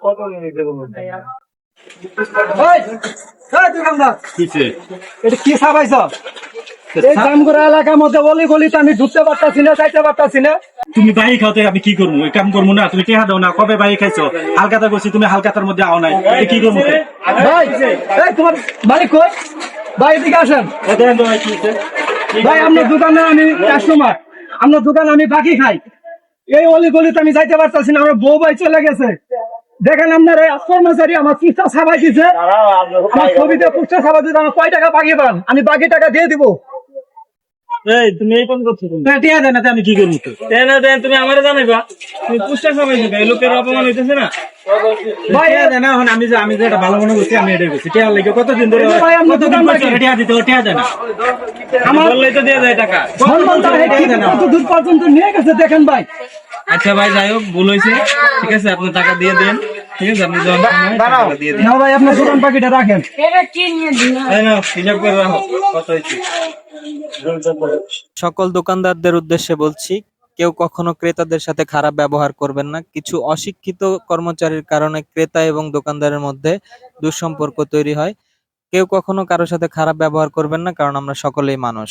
কত নিতে বলবো? ওই, এই দোকানদার, কিসে? এটা কি ছাপাইছ? এই জামগড়া এলাকার মধ্যে অলি গলিতে আমি ঢুকতে পারতাছি না, যাইতে পারতাছি না। তুমি বাড়ি খাওতে আমি কি করবো? এই কাম করবো না? তুমি টেহা দাও না? কবে বাড়ি খাইছো? হালকাতা করছি, তুমি হালকাতার মধ্যে আও নাই, এই কি করবো? ভাই, এই তোমার মালিক কই? ভাই এদিকে আসেন। ভাই আপনার দোকানে আমি কাস্টমার, আপনার দোকানে আমি বাকি খাই। এই অলি গলিতে আমি যাইতে পারতাছি না, আমার বউ ভাই চলে গেছে। দেখেন আপনার এই কর্মচারী আমার পুষ্টা ছাপাই দিছে, আমার ছবিতে পুষ্টা ছাপাই দিতে আমার কয় টাকা বাকি পান? আমি বাকি টাকা দিয়ে দিব। এই তুমি এই কোন করছো? তুমি টেহা দেয় না তো আমি কি করবো? দেন না দেন, তুমি আমারে জানাইবা। তুমি পুষ্টা সবাই দিবে, এই লোকের অপমান হইতেছে না। ভাই টেহা দেয় না, এখন আমি যে এটা ভালো মনে করছি আমি এটাই করছি। টেহা লেগে কতদিন ধরে ভাই, আমরা কতদিন দোকান করছি বাকি। টেহা দিতে, ও টেহা দেয় না। আমার বললেই তো দিয়ে যায় টাকা। সম্মানটা কত দূর পর্যন্ত নিয়ে গেছে দেখেন ভাই। আচ্ছা ভাই, যাই হোক, ভুল হয়েছে, ঠিক আছে, আপনি টাকা দিয়ে দেন, ঠিক আছে, আপনি যখন সময় টাকা দিয়ে দিন। না ভাই, আপনার দোকান পাখিটা রাখেন। এই নাও, হিসাব করে রাখো কত হয়েছে। সকল দোকানদারদের উদ্দেশ্যে বলছি, কেউ কখনো ক্রেতাদের সাথে খারাপ ব্যবহার করবেন না। কিছু অশিক্ষিত কর্মচারীর কারণে ক্রেতা এবং দোকানদারের মধ্যে দুঃসম্পর্ক তৈরি হয়। কেউ কখনো কারোর সাথে খারাপ ব্যবহার করবেন না, কারণ আমরা সকলেই মানুষ।